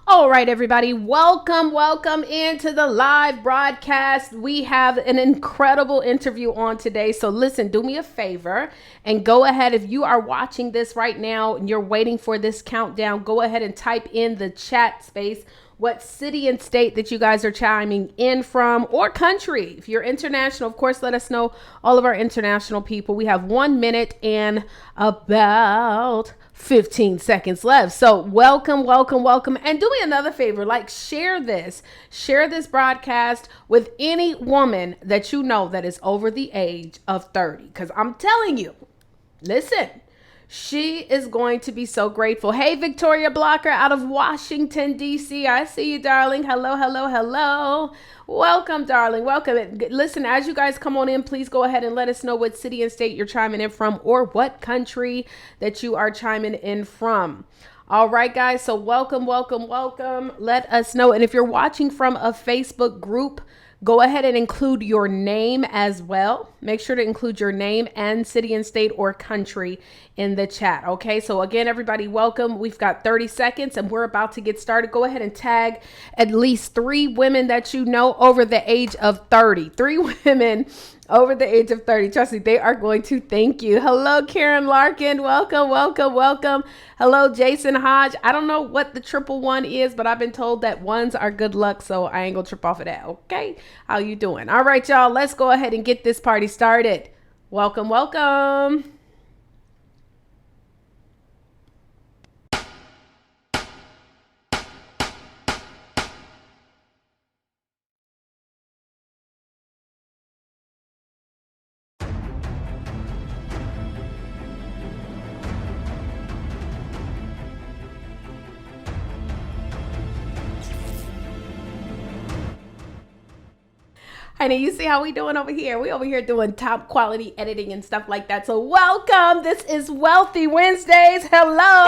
All right, everybody, welcome into the live broadcast. We have an incredible interview on today. So listen, do me a favor and go ahead. If you are watching this right now and you're waiting for this countdown, go ahead and type in the chat space what city and state that you guys are chiming in from, or country. If you're international, of course, let us know. All of our international people. We have 1 minute and about 15 seconds left. So welcome. And do me another favor, share this broadcast with any woman that you know that is over the age of 30. Because I'm telling you, listen, she is going to be so grateful. Hey, Victoria Blocker out of Washington, D.C. I see you, darling. Hello. Welcome, darling. Welcome. Listen, as you guys come on in, please go ahead and let us know what city and state you're chiming in from, or what country that you are chiming in from. All right, guys. So welcome. Let us know. And if you're watching from a Facebook group, go ahead and include your name as well. Make sure to include your name and city and state or country in the chat. Okay, so again, everybody, welcome. We've got 30 seconds and we're about to get started. Go ahead and tag at least 3 women that you know over the age of 30. 3 women over the age of 30. Trust me, they are going to thank you. Hello, Karen Larkin. Welcome. Hello, Jason Hodge. I don't know what the 111 is, but I've been told that ones are good luck, so I ain't gonna trip off of that. Okay, how you doing? All right, y'all, let's go ahead and get this party started. Welcome. Honey, you see how we doing over here? We over here doing top quality editing and stuff like that. So welcome. This is Wealthy Wednesdays. Hello.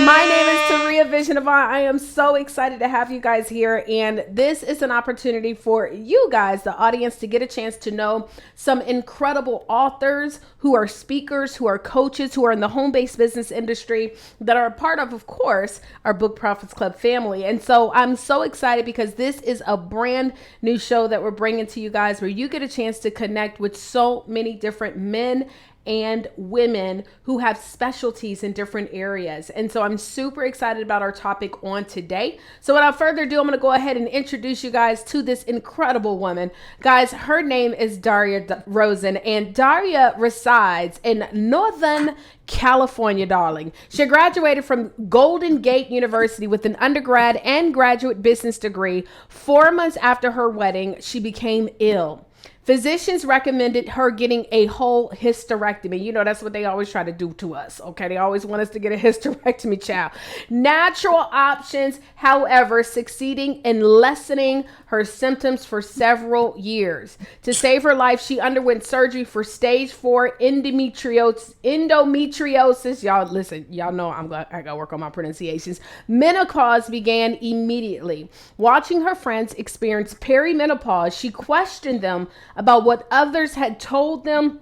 My name is Taurea Vision Avant. I am so excited to have you guys here. And this is an opportunity for you guys, the audience, to get a chance to know some incredible authors who are speakers, who are coaches, who are in the home-based business industry that are a part of course, our Book Profits Club family. And so I'm so excited because this is a brand new show that we're bringing to you guys where you get a chance to connect with so many different men and women who have specialties in different areas. And so I'm super excited about our topic on today. So without further ado, I'm going to go ahead and introduce you guys to this incredible woman. Guys, her name is Daria Rosen, and Daria resides in Northern California, darling. She graduated from Golden Gate University with an undergrad and graduate business degree. 4 months after her wedding, she became ill. Physicians recommended her getting a whole hysterectomy. You know, that's what they always try to do to us. Okay. They always want us to get a hysterectomy, child. Natural options, however, succeeding in lessening her symptoms for several years. To save her life, she underwent surgery for stage 4 endometriosis. Y'all listen, y'all know I gotta work on my pronunciations. Menopause began immediately. Watching her friends experience perimenopause, she questioned them about what others had told them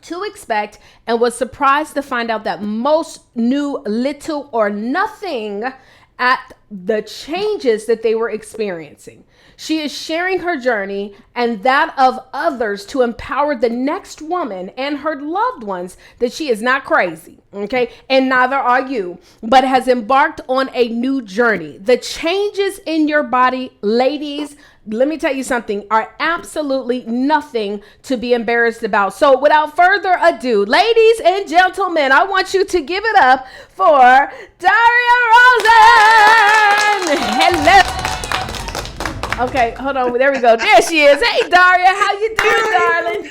to expect and was surprised to find out that most knew little or nothing at the changes that they were experiencing. She is sharing her journey and that of others to empower the next woman and her loved ones that she is not crazy, okay? And neither are you, but has embarked on a new journey. The changes in your body, ladies, let me tell you something, are absolutely nothing to be embarrassed about. So without further ado, ladies and gentlemen, I want you to give it up for Daria Rosen. Hello. Okay, hold on. There we go. There she is. Hey, Daria. How you doing, darling?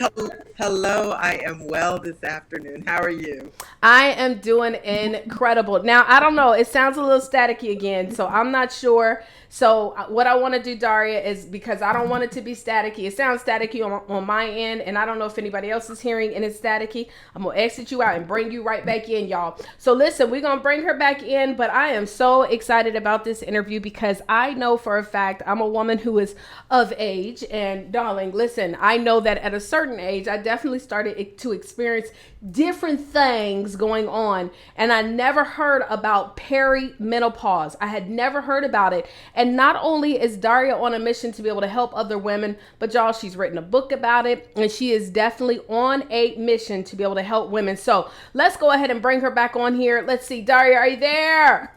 Hello. I am well this afternoon. How are you? I am doing incredible. Now, I don't know. It sounds a little staticky again, so I'm not sure. So what I want to do, Daria, is because I don't want it to be staticky. It sounds staticky on my end, and I don't know if anybody else is hearing and it's staticky. I'm going to exit you out and bring you right back in, y'all. So listen, we're going to bring her back in, but I am so excited about this interview because I know for a fact I'm a woman who is of age. And darling, listen, I know that at a certain age, I definitely started to experience different things going on. And I never heard about perimenopause. I had never heard about it. And not only is Daria on a mission to be able to help other women, but y'all, she's written a book about it. And she is definitely on a mission to be able to help women. So let's go ahead and bring her back on here. Let's see. Daria, are you there?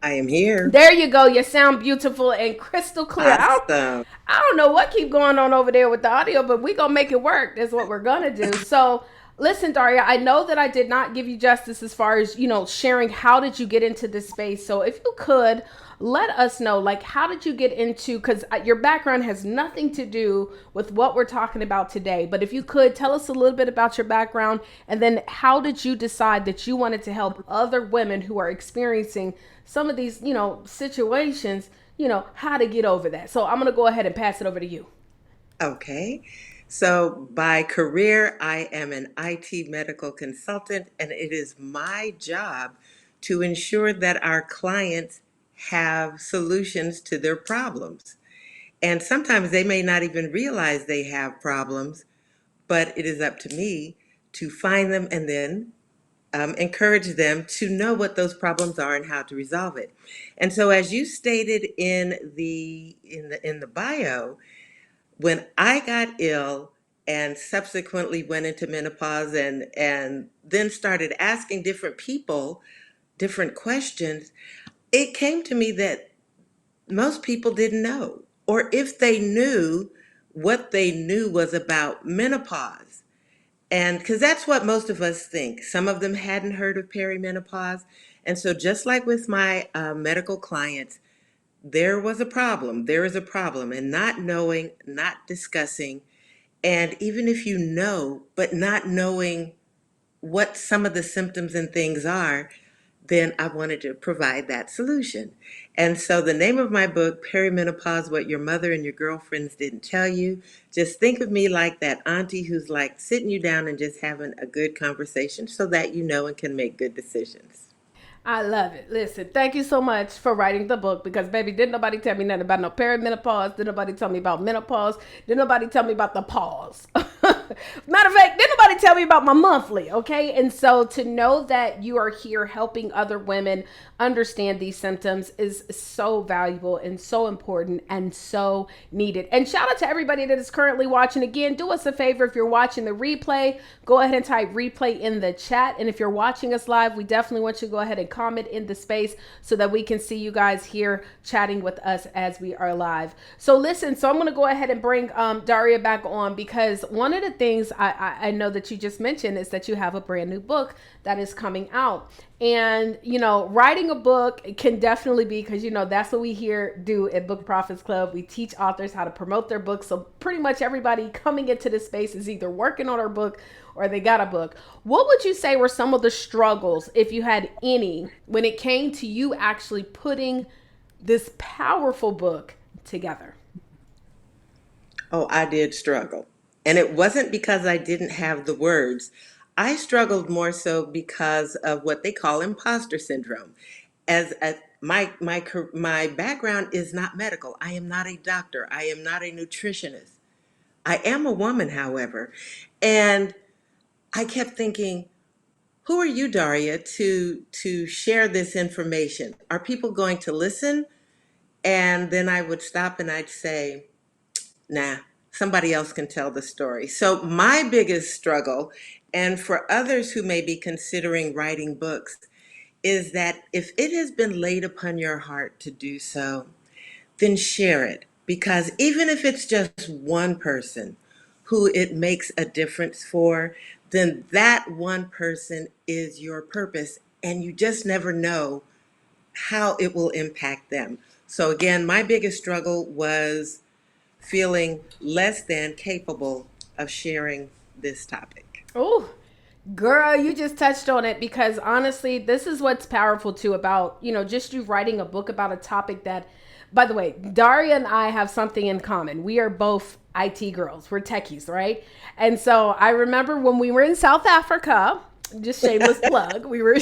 I am here. There you go. You sound beautiful and crystal clear. Awesome. I don't know what keep going on over there with the audio, but we gonna make it work. That's what we're gonna do. So listen, Daria, I know that I did not give you justice as far as, sharing how did you get into this space. So if you could let us know, like, how did you get into, because your background has nothing to do with what we're talking about today, but if you could tell us a little bit about your background, and then how did you decide that you wanted to help other women who are experiencing some of these, situations, how to get over that. So I'm going to go ahead and pass it over to you. Okay. So by career, I am an IT medical consultant, and it is my job to ensure that our clients have solutions to their problems. And sometimes they may not even realize they have problems, but it is up to me to find them and then encourage them to know what those problems are and how to resolve it. And so, as you stated in the bio, when I got ill and subsequently went into menopause and then started asking different people different questions, it came to me that most people didn't know, or if they knew, what they knew was about menopause. And because that's what most of us think. Some of them hadn't heard of perimenopause. And so, just like with my medical clients, there was a problem. There is a problem. And not knowing, not discussing, and even if you know, but not knowing what some of the symptoms and things are, then I wanted to provide that solution. And so the name of my book, Perimenopause, What Your Mother and Your Girlfriends Didn't Tell You, just think of me like that auntie who's like sitting you down and just having a good conversation so that you know and can make good decisions. I love it. Listen, thank you so much for writing the book, because baby, didn't nobody tell me nothing about no perimenopause. Didn't nobody tell me about menopause. Didn't nobody tell me about the pause. Matter of fact, didn't nobody tell me about my monthly, okay? And so to know that you are here helping other women understand these symptoms is so valuable and so important and so needed. And shout out to everybody that is currently watching. Again, do us a favor, if you're watching the replay, go ahead and type replay in the chat. And if you're watching us live, we definitely want you to go ahead and comment in the space so that we can see you guys here chatting with us as we are live. So listen, so I'm going to go ahead and bring Daria back on, because one of the things I know that you just mentioned is that you have a brand new book that is coming out. And, writing a book can definitely be, because, that's what we here do at Book Profits Club. We teach authors how to promote their books. So pretty much everybody coming into this space is either working on their book or they got a book. What would you say were some of the struggles, if you had any, when it came to you actually putting this powerful book together? Oh, I did struggle. And it wasn't because I didn't have the words. I struggled more so because of what they call imposter syndrome. My background is not medical. I am not a doctor. I am not a nutritionist. I am a woman, however. And I kept thinking, who are you, Daria, to share this information? Are people going to listen? And then I would stop and I'd say, nah, somebody else can tell the story. So my biggest struggle, and for others who may be considering writing books, is that if it has been laid upon your heart to do so, then share it. Because even if it's just one person who it makes a difference for, then that one person is your purpose, and you just never know how it will impact them. So again, my biggest struggle was feeling less than capable of sharing this topic. Oh, girl, you just touched on it, because honestly, this is what's powerful too about, just you writing a book about a topic that, by the way, Daria and I have something in common. We are both IT girls. We're techies, right? And so I remember when we were in South Africa, just shameless plug, we were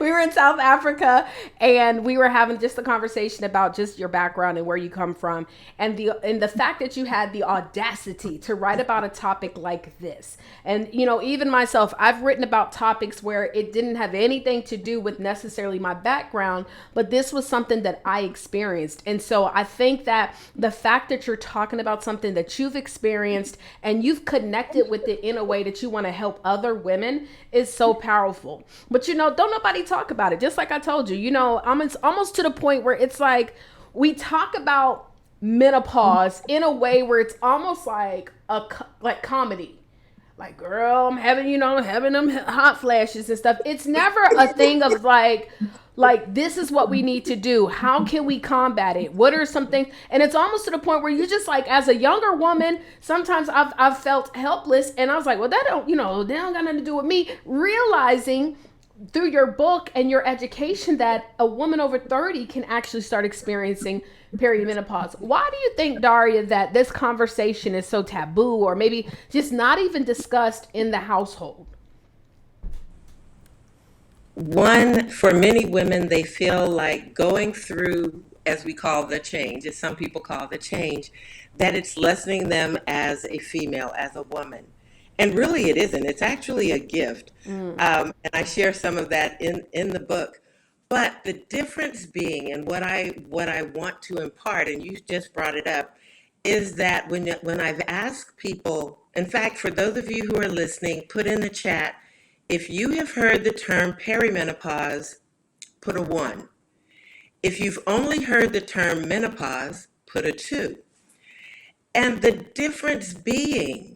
We were in South Africa, and we were having just a conversation about just your background and where you come from, and the fact that you had the audacity to write about a topic like this. And even myself, I've written about topics where it didn't have anything to do with necessarily my background, but this was something that I experienced. And so I think that the fact that you're talking about something that you've experienced and you've connected with it in a way that you want to help other women is so powerful. But don't nobody talk about it. Just like I told you, I'm almost to the point where it's like we talk about menopause in a way where it's almost like like comedy. Like, girl, I'm having them hot flashes and stuff. It's never a thing of like this is what we need to do. How can we combat it? What are some things? And it's almost to the point where you just like, as a younger woman, sometimes I've felt helpless, and I was like, well, that don't got nothing to do with me. Realizing through your book and your education that a woman over 30 can actually start experiencing perimenopause. Why do you think, Daria, that this conversation is so taboo, or maybe just not even discussed in the household? One, for many women, they feel like going through, as we call the change, as some people call the change, that it's lessening them as a female, as a woman. And really it isn't. It's actually a gift. And I share some of that in the book. But the difference being, and what I want to impart, and you just brought it up, is that when I've asked people, in fact, for those of you who are listening, put in the chat, if you have heard the term perimenopause, put a 1. If you've only heard the term menopause, put a 2. And the difference being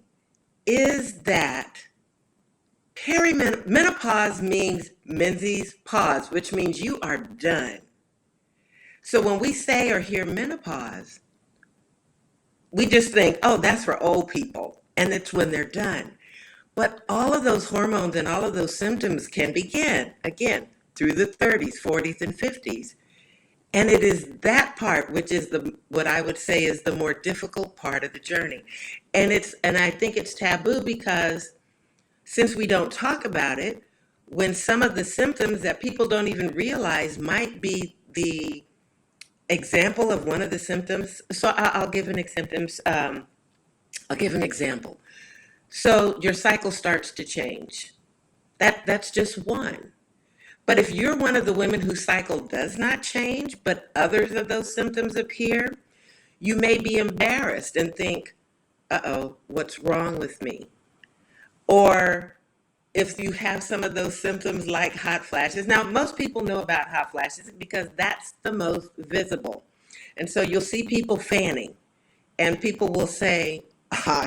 is that perimenopause means Menzies pause, which means you are done. So when we say or hear menopause, we just think, oh, that's for old people, and it's when they're done. But all of those hormones and all of those symptoms can begin, again, through the 30s, 40s, and 50s. And it is that part which is what I would say is the more difficult part of the journey. And I think it's taboo because since we don't talk about it, when some of the symptoms that people don't even realize might be the example of one of the symptoms. So I'll give an example. So your cycle starts to change. That's just one. But if you're one of the women whose cycle does not change, but others of those symptoms appear, you may be embarrassed and think, uh-oh, what's wrong with me? Or if you have some of those symptoms like hot flashes. Now, most people know about hot flashes because that's the most visible. And so you'll see people fanning, and people will say,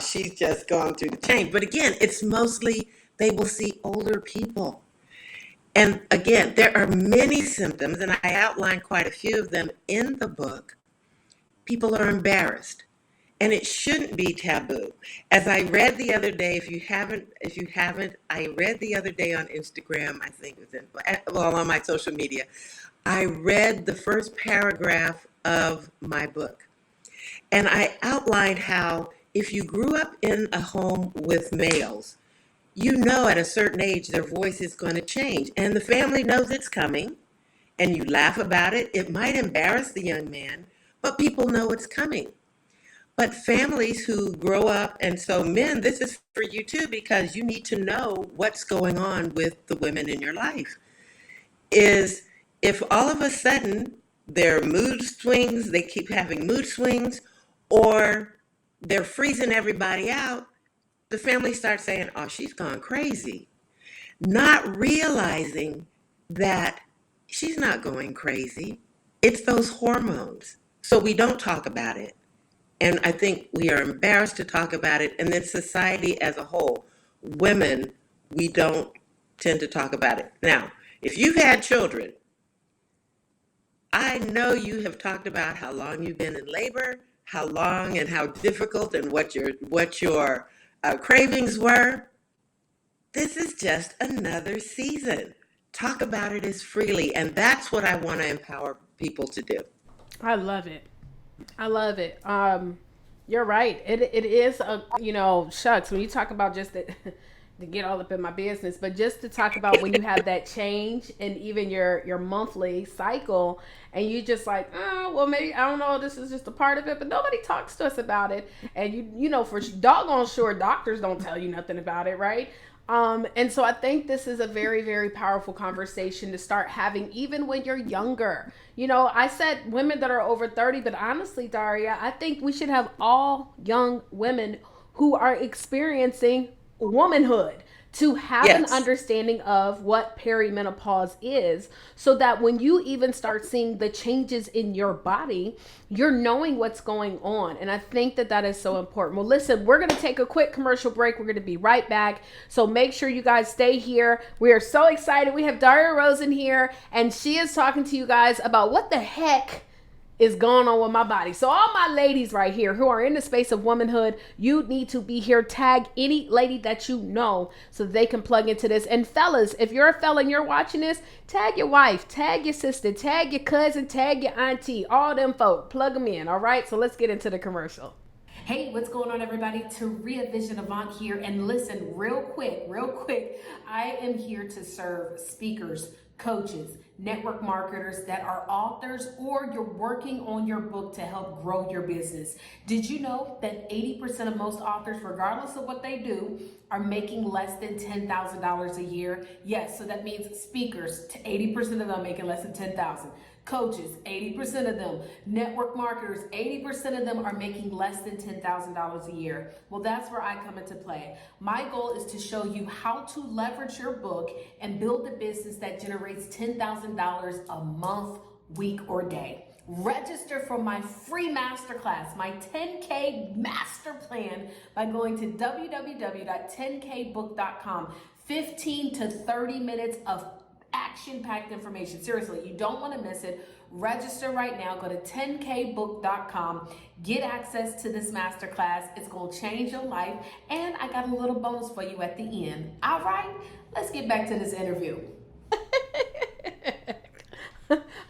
she's just going through the change. But again, it's mostly they will see older people. And again, there are many symptoms, and I outline quite a few of them in the book. People are embarrassed, and it shouldn't be taboo. As I read the other day, if you haven't, I read the other day on Instagram, I think it was on my social media, I read the first paragraph of my book. And I outlined how if you grew up in a home with males, at a certain age, their voice is going to change. And the family knows it's coming, and you laugh about it. It might embarrass the young man, but people know it's coming. But families who grow up, and so men, this is for you too, because you need to know what's going on with the women in your life, is if all of a sudden their mood swings, they keep having mood swings, or they're freezing everybody out, the family starts saying, oh, she's gone crazy, not realizing that she's not going crazy. It's those hormones. So we don't talk about it. And I think we are embarrassed to talk about it. And then society as a whole, women, we don't tend to talk about it. Now, if you've had children, I know you have talked about how long you've been in labor, how long and how difficult, and what your cravings were. This is just another season. Talk about it as freely, and that's what I want to empower people to do. I love it. I love it. You're right. It is shucks, when you talk about just the to get all up in my business, but just to talk about when you have that change and even your monthly cycle, and you just like, oh, well, maybe I don't know, this is just a part of it, but nobody talks to us about it, and you know for doggone sure doctors don't tell you nothing about it, right? And so I think this is a very, very powerful conversation to start having even when you're younger. You know, I said women that are over 30, but honestly, Daria, I think we should have all young women who are experiencing womanhood to have an Yes. understanding of what perimenopause is, so that when you even start seeing the changes in your body, you're knowing what's going on. And I think that that is so important. Well, listen, we're going to take a quick commercial break. We're going to be right back. So make sure you guys stay here. We are so excited. We have Daria Rosen here, and she is talking to you guys about what the heck is going on with my body. So all my ladies right here who are in the space of womanhood, you need to be here. Tag any lady that you know so they can plug into this. And fellas, if you're a fella and you're watching this, tag your wife, tag your sister, tag your cousin, tag your auntie, all them folk. Plug them in. All right. So let's get into the commercial. Hey, what's going on, everybody? Taurea Vision Avant here. And listen, real quick, I am here to serve speakers, coaches, network marketers that are authors, or you're working on your book to help grow your business. Did you know that 80% of most authors, regardless of what they do, are making less than $10,000 a year? Yes, so that means speakers, 80% of them making less than 10,000. Coaches, 80% of them. Network marketers, 80% of them are making less than $10,000 a year. Well, that's where I come into play. My goal is to show you how to leverage your book and build a business that generates $10,000 a month, week, or day. Register for my free masterclass, my 10K master plan, by going to www.10kbook.com. 15 to 30 minutes of action-packed information. Seriously, you don't want to miss it. Register right now. Go to 10kbook.com. Get access to this masterclass. It's going to change your life. And I got a little bonus for you at the end. All right, let's get back to this interview.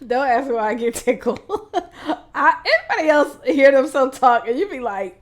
Don't ask me why I get tickled. Anybody else hear them so talk and you be like,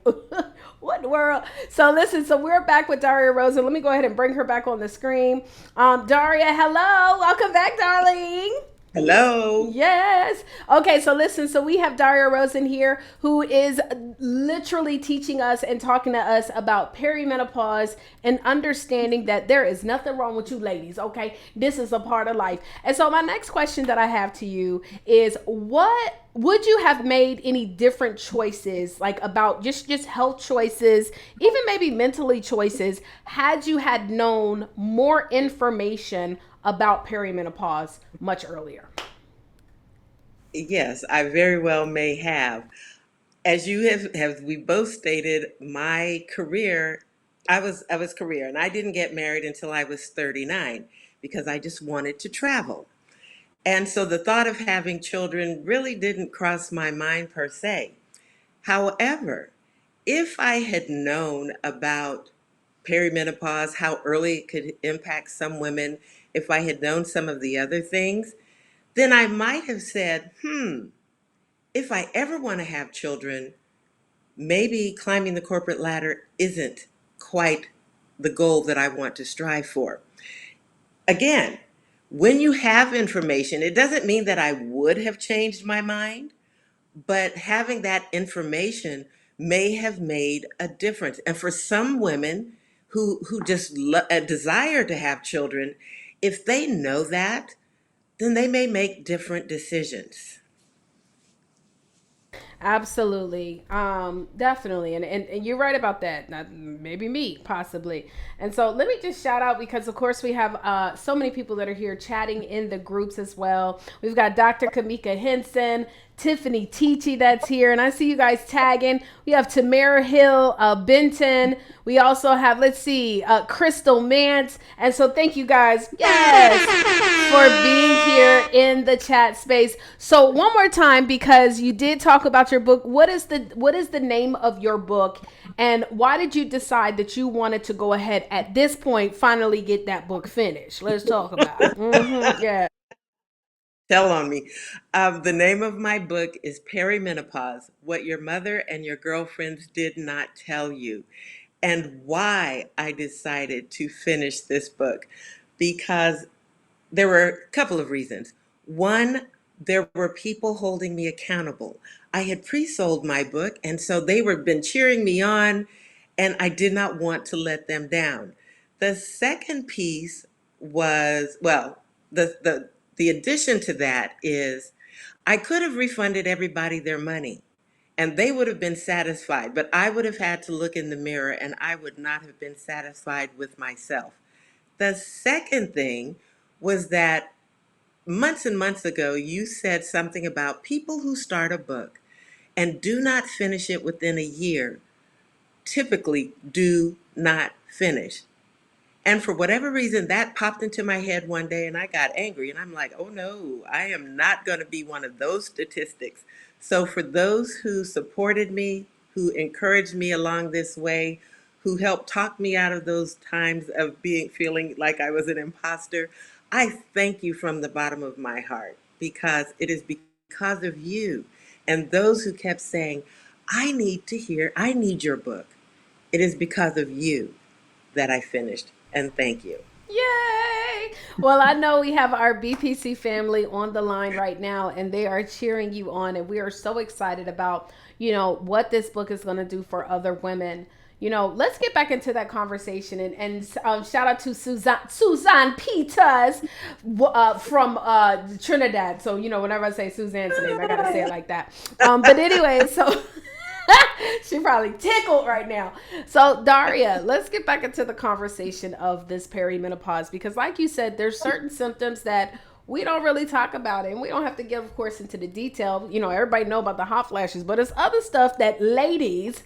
what in the world? So listen, so we're back with Daria Rosen. Let me go ahead and bring her back on the screen. Daria, hello. Welcome back, darling. Hello. Yes. Okay, so listen, so we have Daria Rosen here who is literally teaching us and talking to us about perimenopause and understanding that there is nothing wrong with you ladies, okay? This is a part of life. And so my next question that I have to you is, what would you have made any different choices, like about just health choices, even maybe mentally choices, had you had known more information about perimenopause much earlier? Yes, I very well may have. As you have we both stated, my career, I was career, and I didn't get married until I was 39 because I just wanted to travel. And so the thought of having children really didn't cross my mind per se. However, if I had known about perimenopause, how early it could impact some women, if I had known some of the other things, then I might have said, if I ever want to have children, maybe climbing the corporate ladder isn't quite the goal that I want to strive for. Again, when you have information, it doesn't mean that I would have changed my mind, but having that information may have made a difference. And for some women who just desire to have children, if they know that, then they may make different decisions. Absolutely. Definitely. And you're right about that. Not, maybe me, possibly. And so let me just shout out because, of course, we have so many people that are here chatting in the groups as well. We've got Dr. Kamika Henson, Tiffany Teachy that's here. And I see you guys tagging. We have Tamara Hill, Benton. We also have, let's see, Crystal Mance. And so thank you guys, yes, for being here in the chat space. So one more time, because you did talk about your book. What is the name of your book? And why did you decide that you wanted to go ahead at this point, finally get that book finished? Let's talk about it. Yeah. Tell on me. The name of my book is Perimenopause: What Your Mother and Your Girlfriends Did Not Tell You. and why I decided to finish this book, because there were a couple of reasons. One, there were people holding me accountable. I had pre-sold my book, and so they were been cheering me on, and I did not want to let them down. The second piece was, well, the addition to that is I could have refunded everybody their money and they would have been satisfied, but I would have had to look in the mirror and I would not have been satisfied with myself. The second thing was that months and months ago, you said something about people who start a book and do not finish it within a year, typically do not finish. And for whatever reason, that popped into my head one day and I got angry. And I'm like, oh no, I am not going to be one of those statistics. So, for those who supported me, who encouraged me along this way, who helped talk me out of those times of feeling like I was an imposter, I thank you from the bottom of my heart, because it is because of you and those who kept saying, I need your book. It is because of you that I finished. And thank you. Yay! Well, I know we have our BPC family on the line right now, and they are cheering you on, and we are so excited about what this book is going to do for other women. Let's get back into that conversation, and shout out to Suzanne Peters from Trinidad. So whenever I say Suzanne's name, I gotta say it like that. But anyway, so. She probably tickled right now. So, Daria, let's get back into the conversation of this perimenopause, because like you said, there's certain symptoms that we don't really talk about, and we don't have to give, of course, into the detail. Everybody know about the hot flashes, but it's other stuff that ladies,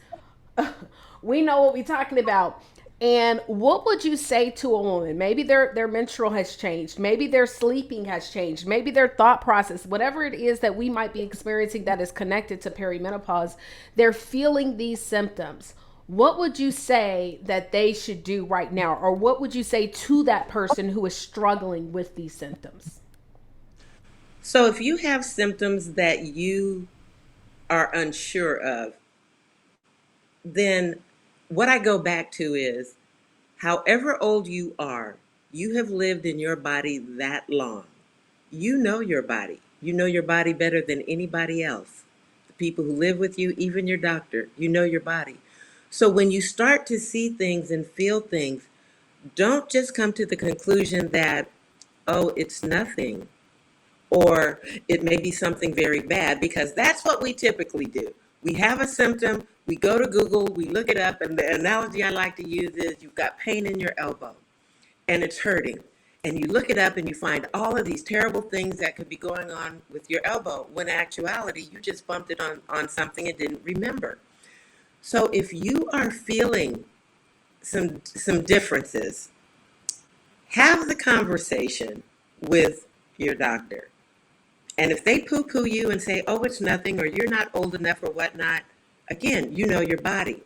we know what we're talking about. And what would you say to a woman? Maybe their menstrual has changed. Maybe their sleeping has changed. Maybe their thought process, whatever it is that we might be experiencing that is connected to perimenopause, they're feeling these symptoms. What would you say that they should do right now? Or what would you say to that person who is struggling with these symptoms? So, if you have symptoms that you are unsure of, then what I go back to is, however old you are, you have lived in your body that long. You know your body. You know your body better than anybody else. The people who live with you, even your doctor, you know your body. So when you start to see things and feel things, don't just come to the conclusion that, oh, it's nothing, or it may be something very bad, because that's what we typically do. We have a symptom, we go to Google, we look it up, and the analogy I like to use is, you've got pain in your elbow and it's hurting. And you look it up and you find all of these terrible things that could be going on with your elbow, when in actuality, you just bumped it on something and didn't remember. So if you are feeling some differences, have the conversation with your doctor. And if they poo-poo you and say, oh, it's nothing, or you're not old enough or whatnot, again, you know your body.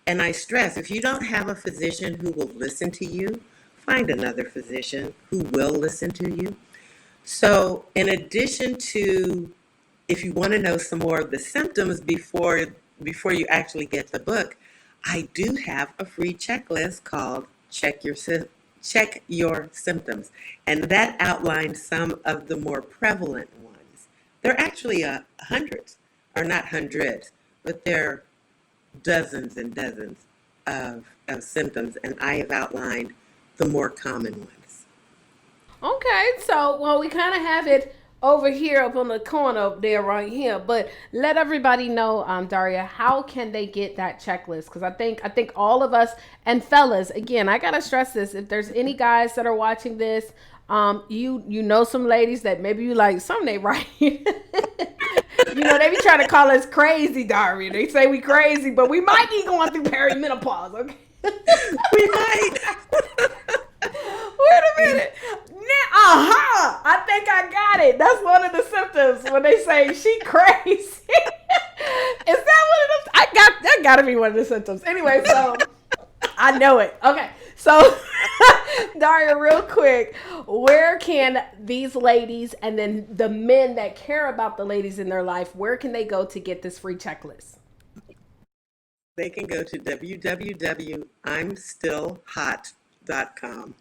And I stress, if you don't have a physician who will listen to you, find another physician who will listen to you. So in addition to, if you want to know some more of the symptoms before you actually get the book, I do have a free checklist called Check Your Symptoms. And that outlines some of the more prevalent ones. There are actually hundreds, or not hundreds, but there are dozens and dozens of symptoms, and I have outlined the more common ones. Okay, so well, we kind of have it over here up on the corner up there right here, but let everybody know, Daria, how can they get that checklist? Because I think all of us, and fellas, again, I gotta stress this: if there's any guys that are watching this, you know some ladies that maybe you like some they right. They be trying to call us crazy, Daria. They say we crazy, but we might be going through perimenopause. Okay. We might. Wait a minute. I think I got it. That's one of the symptoms when they say she crazy. Is that one of them? That gotta be one of the symptoms. Anyway, so I know it. Okay. So Daria, real quick, where can these ladies, and then the men that care about the ladies in their life, where can they go to get this free checklist? they can go to www.imstillhot.com.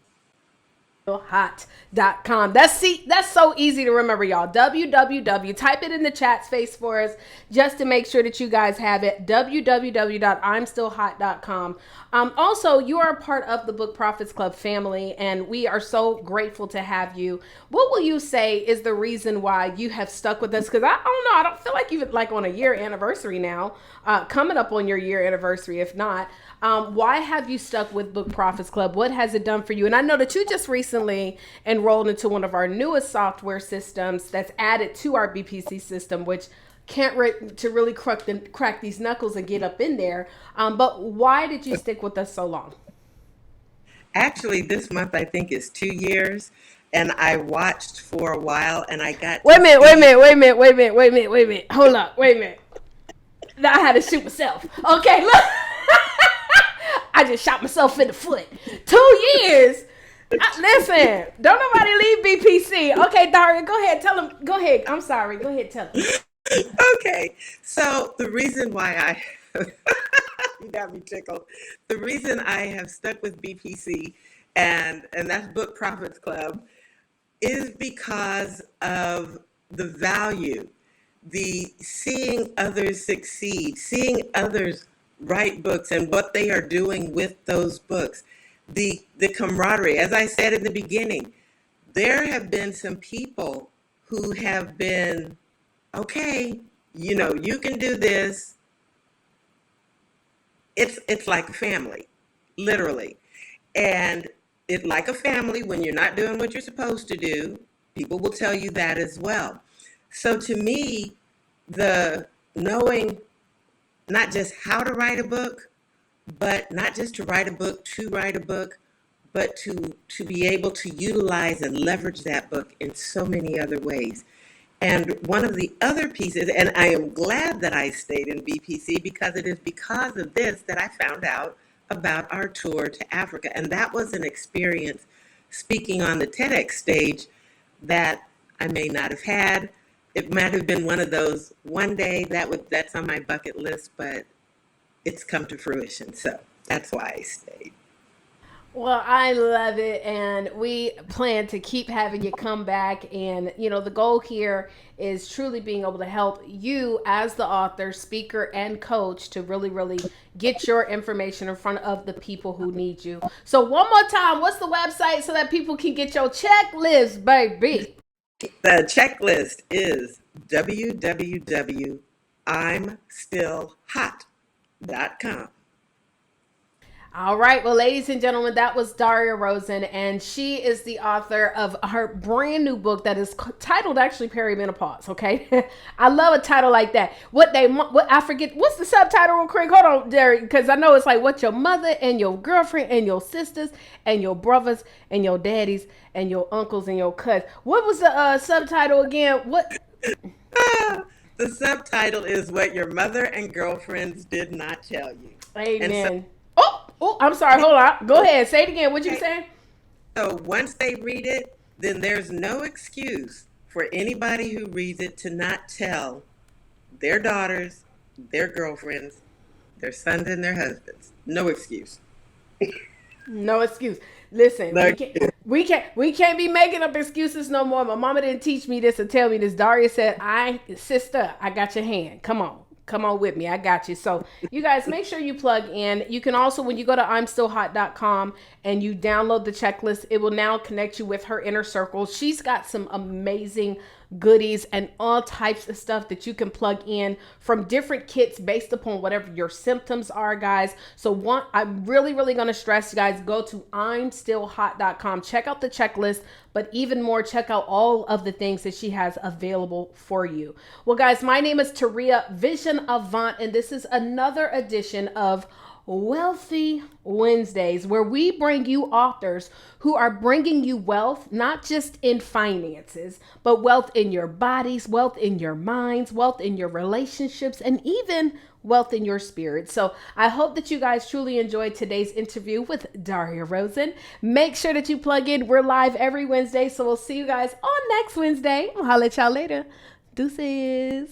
Hot.com. That's so easy to remember, y'all. www. Type it in the chat space for us just to make sure that you guys have it. www.imstillhot.com. Also, you are a part of the Book Profits Club family, and we are so grateful to have you. What will you say is the reason why you have stuck with us? Because I don't know, I don't feel like you've like on a year anniversary now, coming up on your year anniversary, if not. Why have you stuck with Book Profits Club? What has it done for you? And I know that you just recently enrolled into one of our newest software systems that's added to our BPC system, which can't to really crack these knuckles and get up in there. But why did you stick with us so long? Actually, this month I think is 2 years, and I watched for a while, and I got. Wait a minute. Hold up. Wait a minute. Now I had to shoot myself. Okay, look. I just shot myself in the foot. 2 years. Listen, don't nobody leave BPC. Okay, Daria, go ahead. Tell them. Go ahead. I'm sorry. Go ahead. Tell them. Okay. So the reason why you got me tickled. The reason I have stuck with BPC and that's Book Profits Club is because of the value, the seeing others succeed, seeing others write books and what they are doing with those books. The camaraderie, as I said in the beginning, there have been some people who have been, okay, you can do this. It's like a family, literally. And it's like a family when you're not doing what you're supposed to do. People will tell you that as well. So to me, the knowing not just how to write a book, but not just to write a book, but to be able to utilize and leverage that book in so many other ways. And one of the other pieces, and I am glad that I stayed in BPC because it is because of this that I found out about our tour to Africa. And that was an experience speaking on the TEDx stage that I may not have had. It might have been one of those one day that's on my bucket list, but it's come to fruition. So that's why I stayed. Well, I love it, and we plan to keep having you come back. And the goal here is truly being able to help you as the author, speaker, and coach to really, really get your information in front of the people who need you. So one more time, what's the website so that people can get your checklist, baby? The checklist is www.imstillhot.com. All right. Well, ladies and gentlemen, that was Daria Rosen, and she is the author of her brand new book that is titled actually Perimenopause. Okay. I love a title like that. What I forget, what's the subtitle real quick? Hold on, Daria, because I know it's like what your mother and your girlfriend and your sisters and your brothers and your daddies and your uncles and your cousins. What was the subtitle again? What? The subtitle is What Your Mother and Girlfriends Did Not Tell You. Amen. Oh, I'm sorry. Hold on. Go ahead. Say it again. What you saying? So once they read it, then there's no excuse for anybody who reads it to not tell their daughters, their girlfriends, their sons, and their husbands. No excuse. No excuse. Listen, we can't be making up excuses no more. My mama didn't teach me this or tell me this. Daria said, sister, I got your hand. Come on with me. I got you. So you guys make sure you plug in. You can also, when you go to imstillhot.com and you download the checklist, it will now connect you with her inner circle. She's got some amazing goodies and all types of stuff that you can plug in from different kits based upon whatever your symptoms are, guys. So I'm really going to stress, you guys, go to imstillhot.com. Check out the checklist, but even more, check out all of the things that she has available for you. Well, guys, my name is Taurea, Vision Avant, and this is another edition of Wealthy Wednesdays, where we bring you authors who are bringing you wealth, not just in finances, but wealth in your bodies, wealth in your minds, wealth in your relationships, and even wealth in your spirit. So I hope that you guys truly enjoyed today's interview with Daria Rosen. Make sure that you plug in. We're live every Wednesday, so we'll see you guys on next Wednesday. I'll holla at y'all later. Deuces.